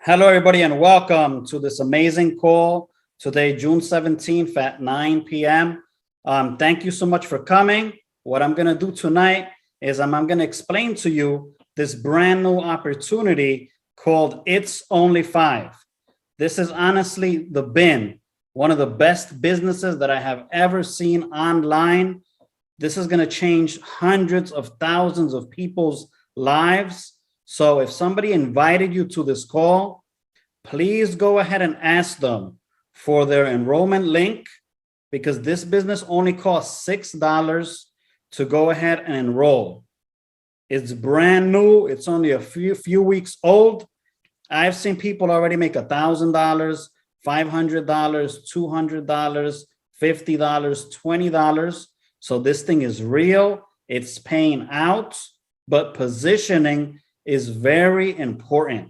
Hello, everybody, and welcome to this amazing call today, June 17th at 9 p.m. Thank you so much for coming. What I'm going to do tonight is I'm going to explain to you this brand new opportunity called It's Only Five. This is honestly one of the best businesses that I have ever seen online. This is going to change hundreds of thousands of people's lives. So if somebody invited you to this call, please go ahead and ask them for their enrollment link, because this business only costs $6 to go ahead and enroll. It's brand new. It's only a few weeks old. I've seen people already make $1,000, $500, $200, $50, $20. So this thing is real. It's paying out, but positioning is very important.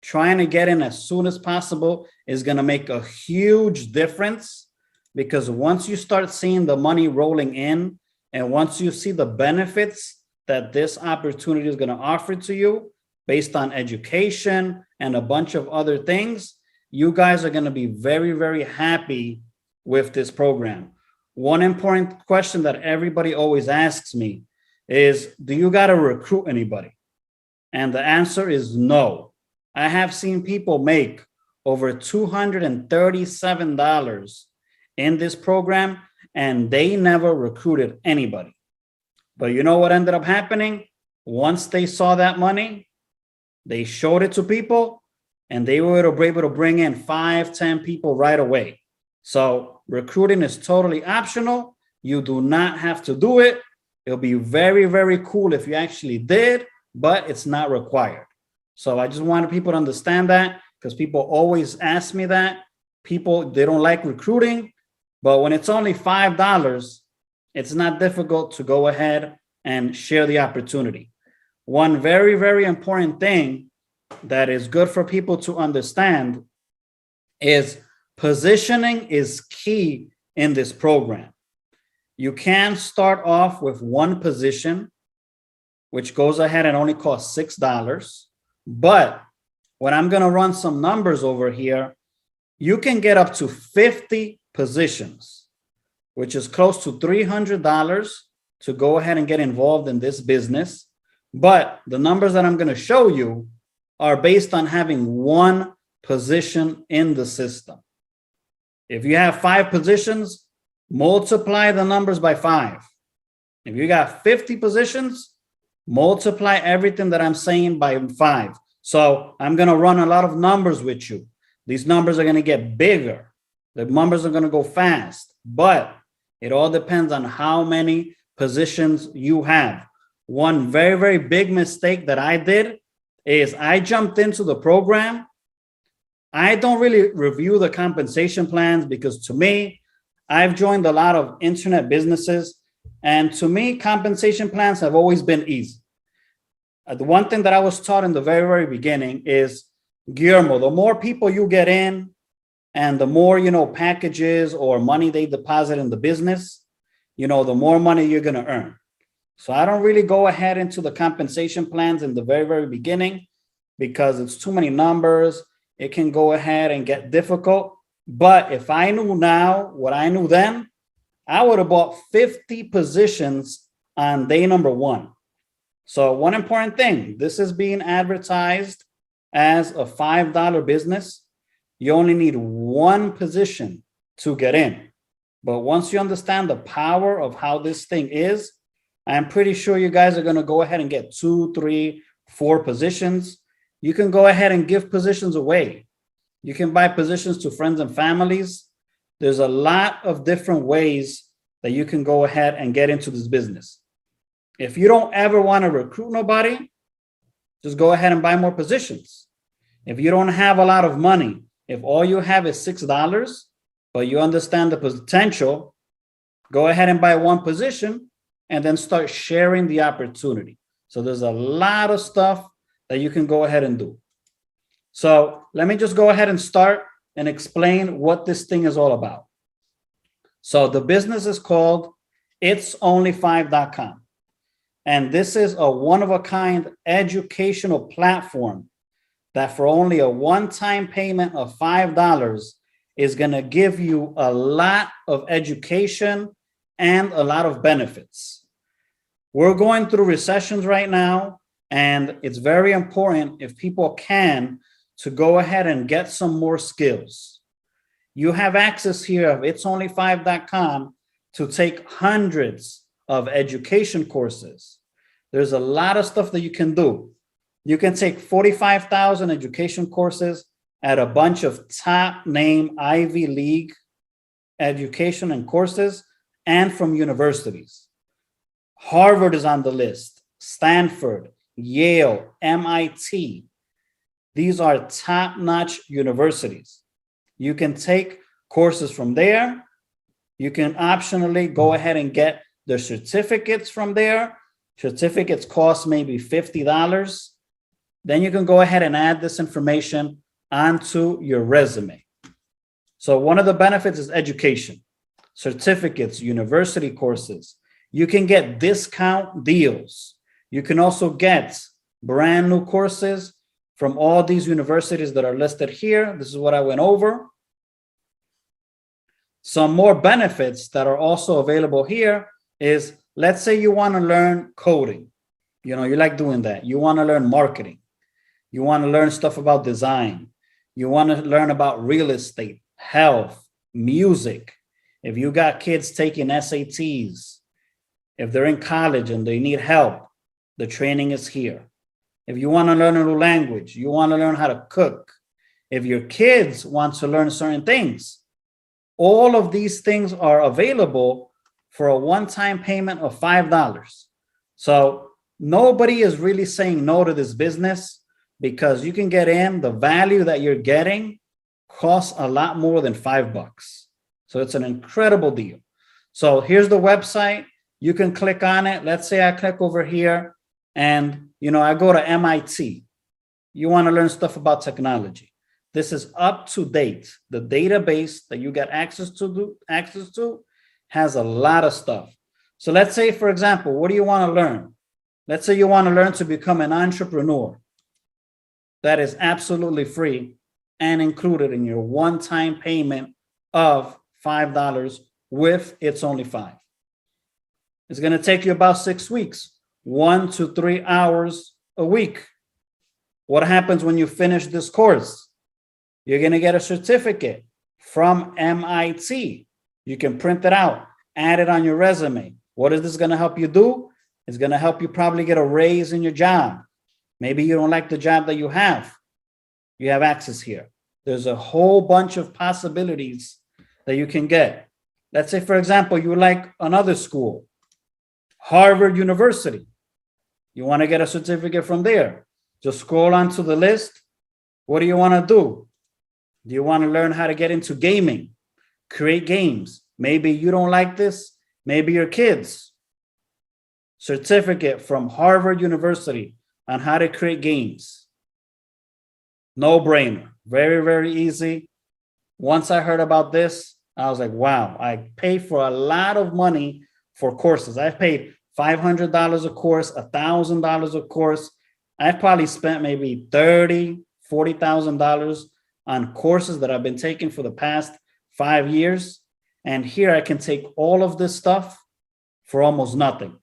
Trying to get in as soon as possible is going to make a huge difference, because once you start seeing the money rolling in and once you see the benefits that this opportunity is going to offer to you based on education and a bunch of other things, you guys are going to be very, very happy with this program. One important question that everybody always asks me is, do you got to recruit anybody? And the answer is no. I have seen people make over $237 in this program, and they never recruited anybody. But you know what ended up happening? Once they saw that money, they showed it to people, and they were able to bring in 5, 10 people right away. So recruiting is totally optional. You do not have to do it. It'll be very, very cool if you actually did, but it's not required. So I just wanted people to understand that, because people always ask me that. People, they don't like recruiting, but when it's only $5, it's not difficult to go ahead and share the opportunity. One very, very important thing that is good for people to understand is positioning is key in this program. You can start off with one position, which goes ahead and only costs $6. But when I'm going to run some numbers over here, you can get up to 50 positions, which is close to $300 to go ahead and get involved in this business. But the numbers that I'm going to show you are based on having one position in the system. If you have 5 positions, multiply the numbers by 5. If you got 50 positions, multiply everything that I'm saying by 5. So I'm going to run a lot of numbers with you. These numbers are going to get bigger. The numbers are going to go fast, but it all depends on how many positions you have. One very, very big mistake that I did is I jumped into the program. I don't really review the compensation plans, because to me, I've joined a lot of internet businesses, and to me, compensation plans have always been easy. The one thing that I was taught in the very, very beginning is, Guillermo, the more people you get in and the more, packages or money they deposit in the business, the more money you're going to earn. So I don't really go ahead into the compensation plans in the very, very beginning, because it's too many numbers. It can go ahead and get difficult. But if I knew now what I knew then, I would have bought 50 positions on day number 1. So one important thing, this is being advertised as a $5 business. You only need one position to get in. But once you understand the power of how this thing is, I'm pretty sure you guys are going to go ahead and get 2, 3, 4 positions. You can go ahead and give positions away. You can buy positions to friends and families. There's a lot of different ways that you can go ahead and get into this business. If you don't ever want to recruit nobody, just go ahead and buy more positions. If you don't have a lot of money, if all you have is $6, but you understand the potential, go ahead and buy one position and then start sharing the opportunity. So there's a lot of stuff that you can go ahead and do. So let me just go ahead and start and explain what this thing is all about. So the business is called itsonly5.com. And this is a one-of-a-kind educational platform that for only a one-time payment of $5 is going to give you a lot of education and a lot of benefits. We're going through recessions right now, and it's very important if people can to go ahead and get some more skills. You have access here of itsonly5.com to take hundreds of education courses. There's a lot of stuff that you can do. You can take 45,000 education courses at a bunch of top name Ivy League education and courses and from universities. Harvard is on the list, Stanford, Yale, MIT. These are top-notch universities. You can take courses from there. You can optionally go ahead and get the certificates from there. Certificates cost maybe $50. Then you can go ahead and add this information onto your resume. So one of the benefits is education, certificates, university courses. You can get discount deals. You can also get brand new courses from all these universities that are listed here. This is what I went over. Some more benefits that are also available here is, let's say you want to learn coding. You know, you like doing that. You want to learn marketing. You want to learn stuff about design. You want to learn about real estate, health, music. If you got kids taking SATs, if they're in college and they need help, the training is here. If you want to learn a new language, you want to learn how to cook. If your kids want to learn certain things, all of these things are available for a one-time payment of $5. So nobody is really saying no to this business because you can get in. The value that you're getting costs a lot more than $5. So it's an incredible deal. So here's the website. You can click on it. Let's say I click over here and, I go to MIT. You want to learn stuff about technology. This is up to date. The database that you get access to has a lot of stuff. So let's say, for example, what do you want to learn? Let's say you want to learn to become an entrepreneur. That is absolutely free and included in your one-time payment of $5 with It's Only 5. It's going to take you about 6 weeks, 1 to 3 hours a week. What happens when you finish this course? You're going to get a certificate from MIT. You can print it out, add it on your resume. What is this going to help you do? It's going to help you probably get a raise in your job. Maybe you don't like the job that you have. You have access here. There's a whole bunch of possibilities that you can get. Let's say, for example, you like another school, Harvard University. You want to get a certificate from there. Just scroll onto the list. What do you want to do? Do you want to learn how to get into gaming, create games? Maybe you don't like this. Maybe your kids. Certificate from Harvard University on how to create games. No brainer. Very, very easy. Once I heard about this, I was like, wow, I pay for a lot of money for courses. I've paid $500 a course, $1,000 a course. I've probably spent maybe $30,000, $40,000 on courses that I've been taking for the past 5 years. And here I can take all of this stuff for almost nothing.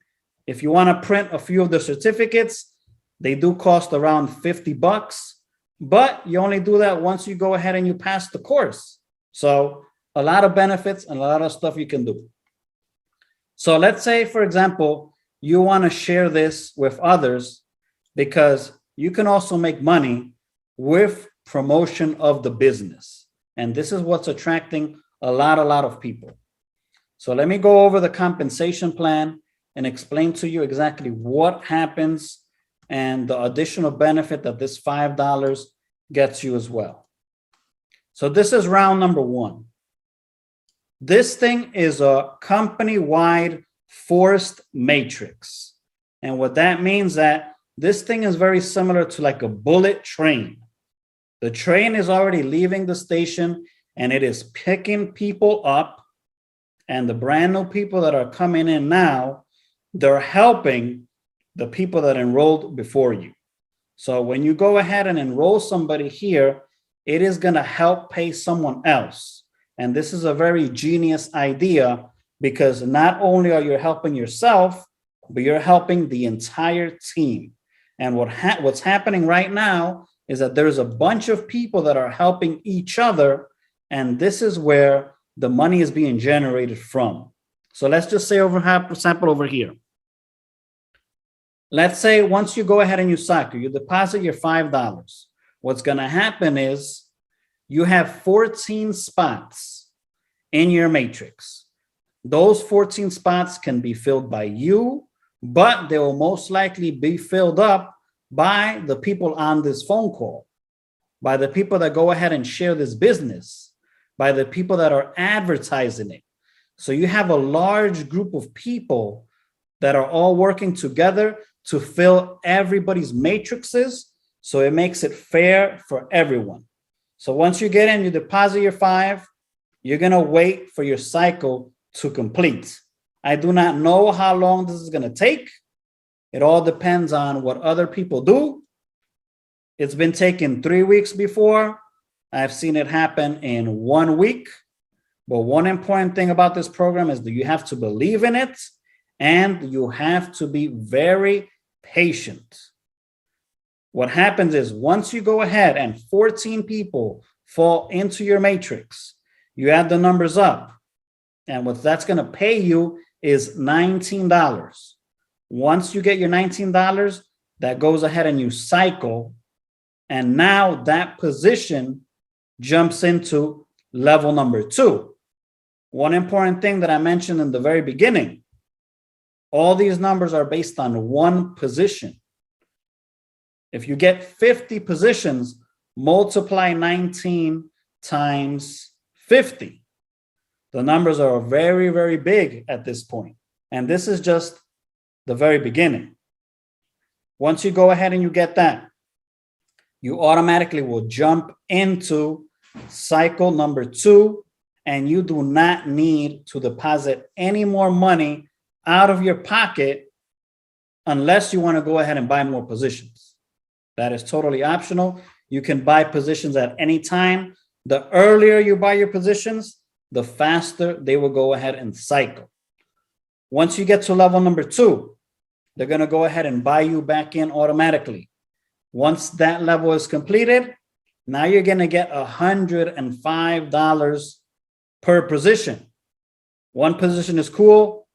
If you want to print a few of the certificates, they do cost around $50, but you only do that once you go ahead and you pass the course. So a lot of benefits and a lot of stuff you can do. So let's say, for example, you want to share this with others because you can also make money with promotion of the business. And this is what's attracting a lot of people. So let me go over the compensation plan and explain to you exactly what happens and the additional benefit that this $5 gets you as well. So this is round number 1. This thing is a company-wide forced matrix. And what that means that this thing is very similar to like a bullet train. The train is already leaving the station and it is picking people up. And the brand new people that are coming in now, they're helping the people that enrolled before you. So when you go ahead and enroll somebody here, it is going to help pay someone else. And this is a very genius idea because not only are you helping yourself, but you're helping the entire team. And what's happening right now is that there's a bunch of people that are helping each other. And this is where the money is being generated from. So let's just say sample over here. Let's say once you go ahead and you cycle, you deposit your $5. What's going to happen is you have 14 spots in your matrix. Those 14 spots can be filled by you, but they will most likely be filled up by the people on this phone call, by the people that go ahead and share this business, by the people that are advertising it. So you have a large group of people that are all working together to fill everybody's matrices. So it makes it fair for everyone. So once you get in, you deposit your $5, you're going to wait for your cycle to complete. I do not know how long this is going to take. It all depends on what other people do. It's been taking 3 weeks before. I've seen it happen in 1 week. But one important thing about this program is that you have to believe in it and you have to be very patient. What happens is once you go ahead and 14 people fall into your matrix, you add the numbers up. And what that's going to pay you is $19. Once you get your $19, that goes ahead and you cycle. And now that position jumps into level number 2. One important thing that I mentioned in the very beginning, all these numbers are based on one position. If you get 50 positions, multiply 19 times 50. The numbers are very, very big at this point. And this is just the very beginning. Once you go ahead and you get that, you automatically will jump into cycle number 2, and you do not need to deposit any more money out of your pocket unless you want to go ahead and buy more positions. That is totally optional. You can buy positions at any time. The earlier you buy your positions, the faster they will go ahead and cycle. Once you get to level number 2, they're going to go ahead and buy you back in automatically. Once that level is completed, now you're going to get $105 per position. One position is cool.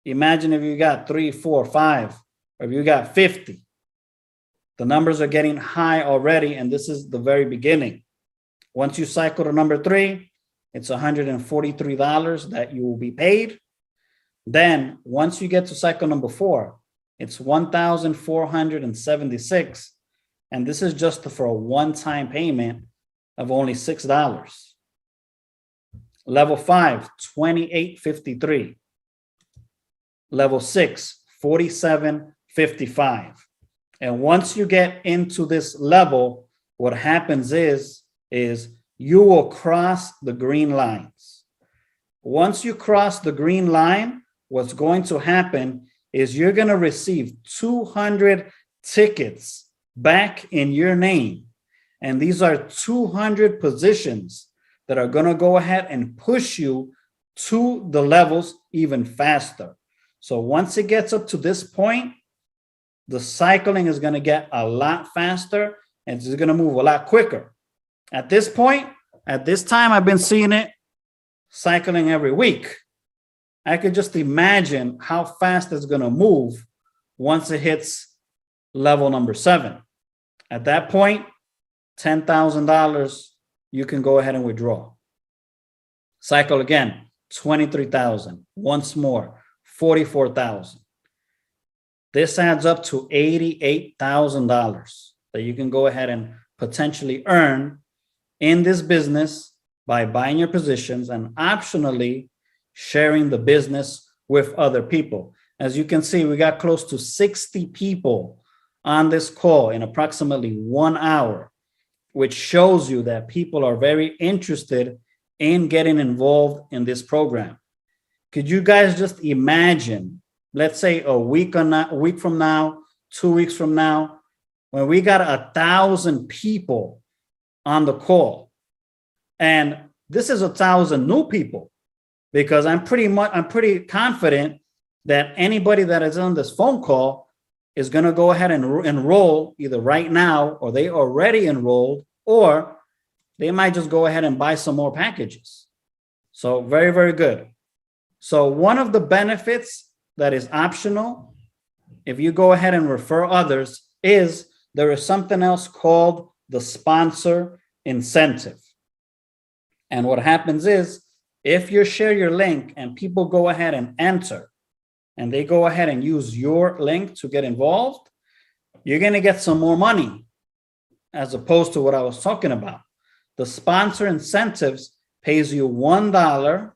Imagine if you got 3, 4, 5, or if you got 50. The numbers are getting high already, and this is the very beginning. Once you cycle to number 3, it's $143 that you will be paid. Then once you get to cycle number 4, it's $1,476. And this is just for a one-time payment of only $6. Level 5, $28.53. Level 6, $47.55. And once you get into this level, what happens is you will cross the green lines. Once you cross the green line, what's going to happen is you're going to receive 200 tickets back in your name. And these are 200 positions that are going to go ahead and push you to the levels even faster. So once it gets up to this point, the cycling is going to get a lot faster and it's going to move a lot quicker. At this point, at this time, I've been seeing it cycling every week. I could just imagine how fast it's going to move once it hits level number 7. At that point, $10,000, you can go ahead and withdraw. Cycle again, $23,000. Once more, $44,000. This adds up to $88,000 that you can go ahead and potentially earn in this business by buying your positions and optionally sharing the business with other people. As you can see, we got close to 60 people on this call in approximately 1 hour, which shows you that people are very interested in getting involved in this program. Could you guys just imagine, let's say a week from now, 2 weeks from now, when we got 1,000 people on the call. And this is 1,000 new people, because I'm pretty confident that anybody that is on this phone call is going to go ahead and enroll either right now, or they already enrolled, or they might just go ahead and buy some more packages. So very, very good. So one of the benefits that is optional, if you go ahead and refer others, is there is something else called the sponsor incentive. And what happens is, if you share your link and people go ahead and enter, and they go ahead and use your link to get involved, you're going to get some more money, as opposed to what I was talking about. The sponsor incentives pays you $1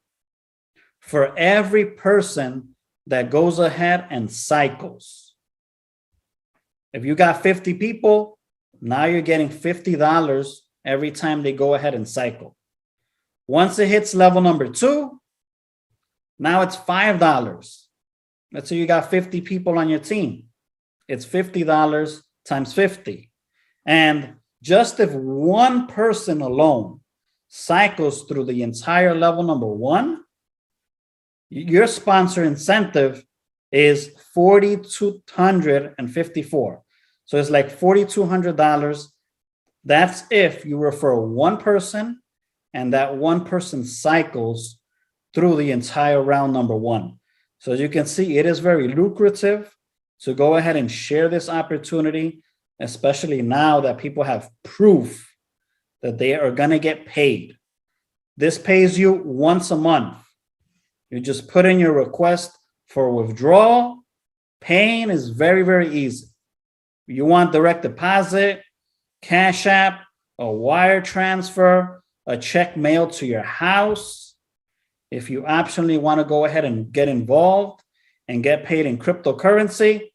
for every person that goes ahead and cycles. If you got 50 people, now you're getting $50 every time they go ahead and cycle. Once it hits level number 2, now it's $5. Let's say you got 50 people on your team. It's $50 times 50. And just if one person alone cycles through the entire level number 1, your sponsor incentive is $4,254. So it's like $4,200. That's if you refer one person and that one person cycles through the entire round number 1. So as you can see, it is very lucrative to go ahead and share this opportunity, especially now that people have proof that they are going to get paid. This pays you once a month. You just put in your request for withdrawal. Paying is very, very easy. You want direct deposit, Cash App, a wire transfer, a check mailed to your house. If you optionally want to go ahead and get involved and get paid in cryptocurrency,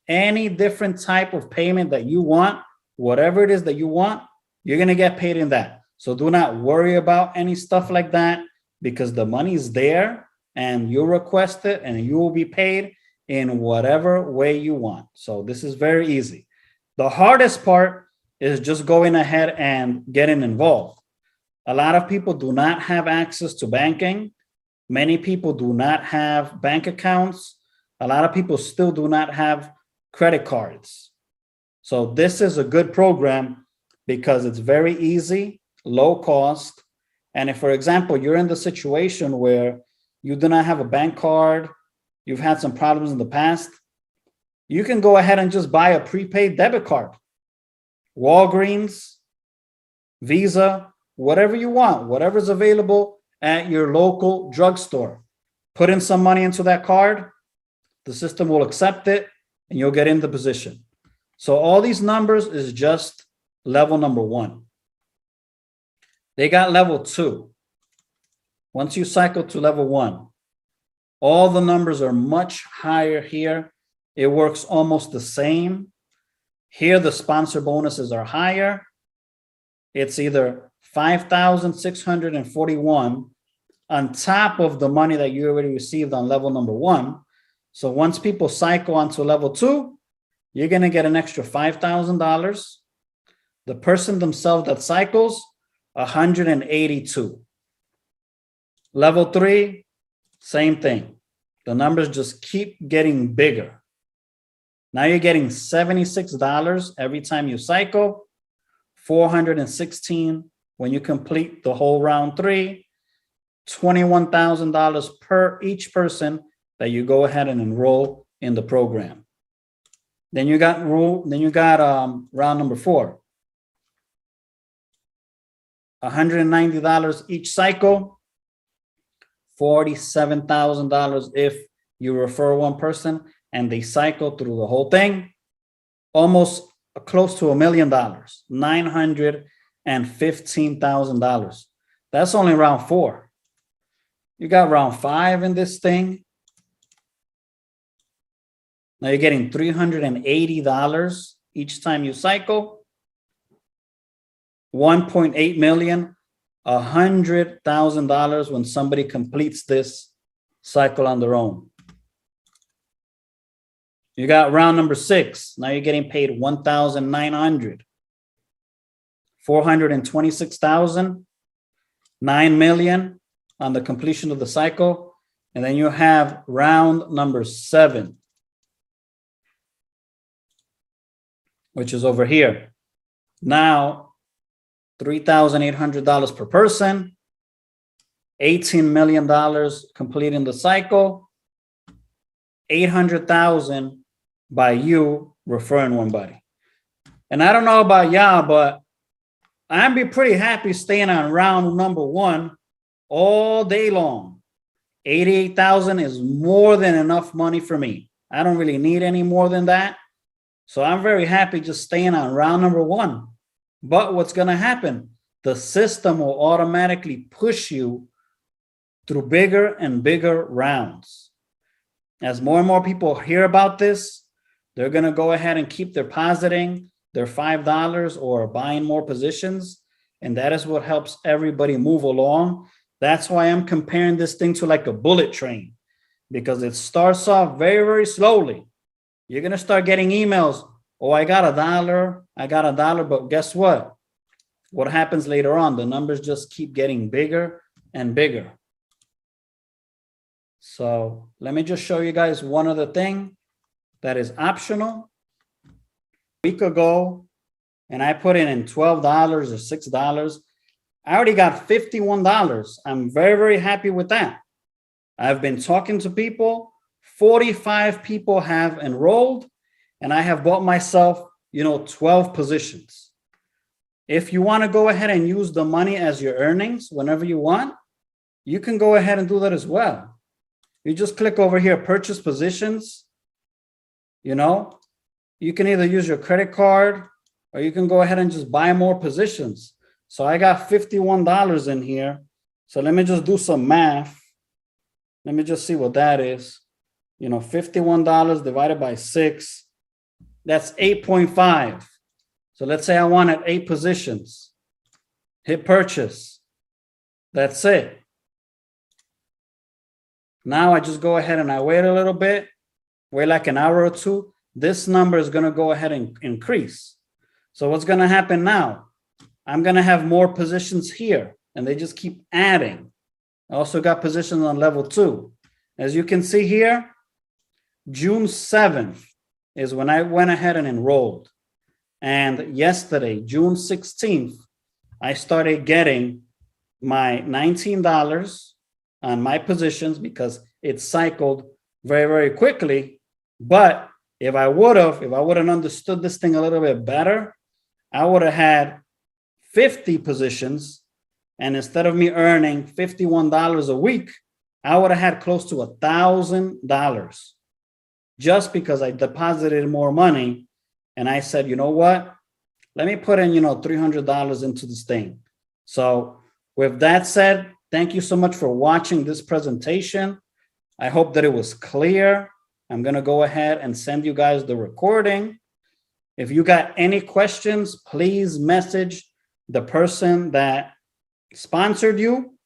any different type of payment that you want, whatever it is that you want, you're going to get paid in that. So do not worry about any stuff like that, because the money is there and you request it and you will be paid in whatever way you want. So this is very easy. The hardest part is just going ahead and getting involved. A lot of people do not have access to banking. Many people do not have bank accounts. A lot of people still do not have credit cards. So this is a good program because it's very easy, low cost. And if, for example, you're in the situation where you do not have a bank card, you've had some problems in the past, you can go ahead and just buy a prepaid debit card. Walgreens, Visa, whatever you want, whatever's available at your local drugstore. Put in some money into that card, the system will accept it, and you'll get in the position. So all these numbers is just level number 1. They got level 2. Once you cycle to level 1, all the numbers are much higher here. It works almost the same. Here, the sponsor bonuses are higher. It's either 5,641 on top of the money that you already received on level number 1. So once people cycle onto level 2, you're going to get an extra $5,000. The person themselves that cycles, 182. Level 3, same thing. The numbers just keep getting bigger. Now you're getting $76 every time you cycle, $416 when you complete the whole round 3, $21,000 per each person that you go ahead and enroll in the program. Then you got round number 4. $190 each cycle, $47,000 if you refer one person and they cycle through the whole thing. Almost close to $1 million, $915,000. That's only round 4. You got round 5 in this thing. Now you're getting $380 each time you cycle. 1.8 million, $100,000 when somebody completes this cycle on their own. You got round number 6. Now you're getting paid 1,900. 426,000, 9 million on the completion of the cycle. And then you have round number 7, which is over here. Now, $3,800 per person, $18 million completing the cycle, 800,000 by you referring one buddy. And I don't know about y'all, but I'd be pretty happy staying on round number 1 all day long. 88,000 is more than enough money for me. I don't really need any more than that. So I'm very happy just staying on round number 1. But what's going to happen? The system will automatically push you through bigger and bigger rounds. As more and more people hear about this, they're going to go ahead and keep depositing their $5 or buying more positions. And that is what helps everybody move along. That's why I'm comparing this thing to like a bullet train, because it starts off very, very slowly. You're going to start getting emails. Oh, I got $1. But guess what? What happens later on? The numbers just keep getting bigger and bigger. So let me just show you guys one other thing that is optional. A week ago, and I put in $12 or $6. I already got $51. I'm very, very happy with that. I've been talking to people. 45 people have enrolled, and I have bought myself, 12 positions. If you want to go ahead and use the money as your earnings whenever you want, you can go ahead and do that as well. You just click over here, purchase positions. You can either use your credit card or you can go ahead and just buy more positions. So I got $51 in here. So let me just do some math. Let me just see what that is. $51 divided by 6, that's 8.5. So let's say I wanted 8 positions. Hit purchase. That's it. Now I just go ahead and I wait a little bit, wait like an hour or two. This number is going to go ahead and increase. So what's going to happen now? I'm going to have more positions here, and they just keep adding. I also got positions on level 2. As you can see here, June 7th is when I went ahead and enrolled. And yesterday, June 16th, I started getting my $19 on my positions because it cycled very, very quickly. But if I would have understood this thing a little bit better, I would have had 50 positions. And instead of me earning $51 a week, I would have had close to $1,000 just because I deposited more money. And I said, you know what? Let me put in, $300 into this thing. So with that said, thank you so much for watching this presentation. I hope that it was clear. I'm going to go ahead and send you guys the recording. If you got any questions, please message the person that sponsored you.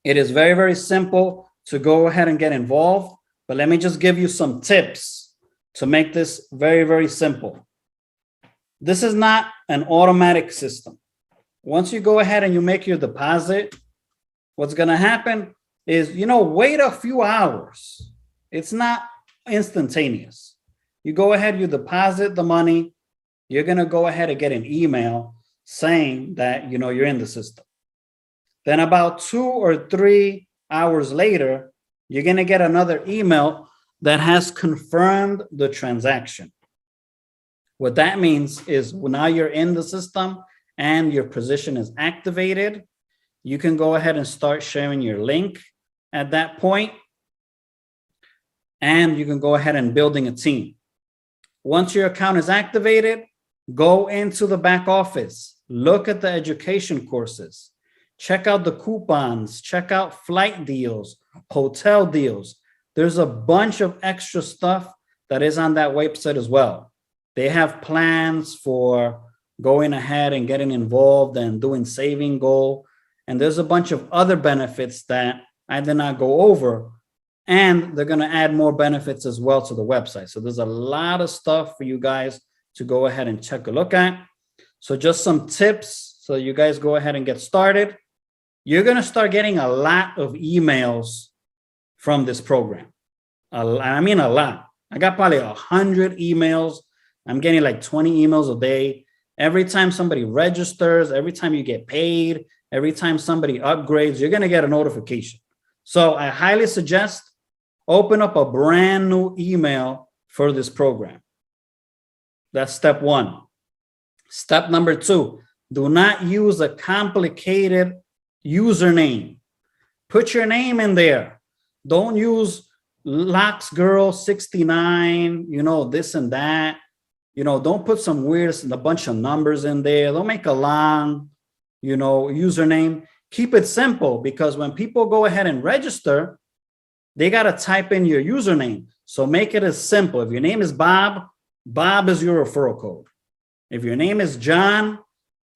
It is very, very simple to go ahead and get involved. But let me just give you some tips to make this very, very simple. This is not an automatic system. Once you go ahead and you make your deposit, what's going to happen is, wait a few hours. It's not instantaneous. You go ahead, you deposit the money. You're going to go ahead and get an email saying that, you're in the system. Then about 2 or 3 hours later, you're going to get another email that has confirmed the transaction. What that means is now you're in the system and your position is activated. You can go ahead and start sharing your link at that point. And you can go ahead and building a team. Once your account is activated, go into the back office, look at the education courses, check out the coupons, check out flight deals, hotel deals. There's a bunch of extra stuff that is on that website as well. They have plans for going ahead and getting involved and doing saving goal. And there's a bunch of other benefits that I did not go over. and they're going to add more benefits as well to the website. So there's a lot of stuff for you guys to go ahead and check a look at. So just some tips so you guys go ahead and get started. You're going to start getting a lot of emails from this program. I mean, a lot. I got probably 100 emails. I'm getting like 20 emails a day. Every time somebody registers, every time you get paid, every time somebody upgrades, you're going to get a notification. So I highly suggest open up a brand new email for this program. That's step one. Step number two, do not use a complicated username. Put your name in there. Don't use LocksGirl69, this and that. Don't put some weird, a bunch of numbers in there. Don't make a long, username. Keep it simple, because when people go ahead and register, they got to type in your username. So make it as simple. If your name is Bob, Bob is your referral code. If your name is John,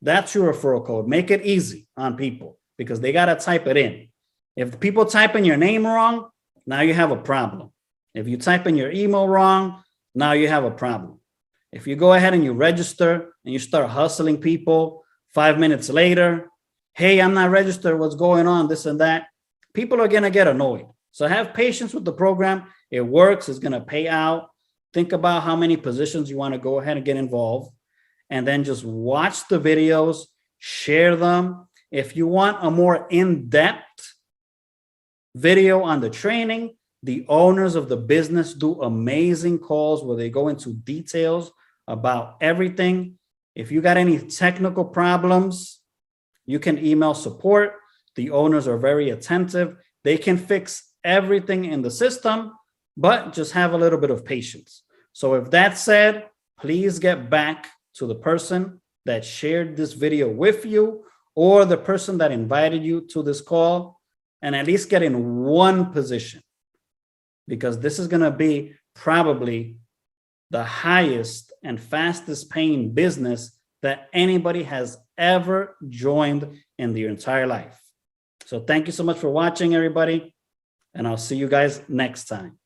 that's your referral code. Make it easy on people, because they got to type it in. If the people type in your name wrong, now you have a problem. If you type in your email wrong, now you have a problem. If you go ahead and you register and you start hustling people 5 minutes later, hey, I'm not registered, what's going on, this and that, people are going to get annoyed. So have patience with the program. It works. It's going to pay out. Think about how many positions you want to go ahead and get involved, and then just watch the videos, share them. If you want a more in-depth video on the training, the owners of the business do amazing calls where they go into details about everything. If you got any technical problems, you can email support. The owners are very attentive. They can fix everything in the system, but just have a little bit of patience. So with that said, please get back to the person that shared this video with you, or the person that invited you to this call, and at least get in one position, because this is going to be probably the highest and fastest paying business that anybody has ever joined in their entire life. So thank you so much for watching, everybody, and I'll see you guys next time.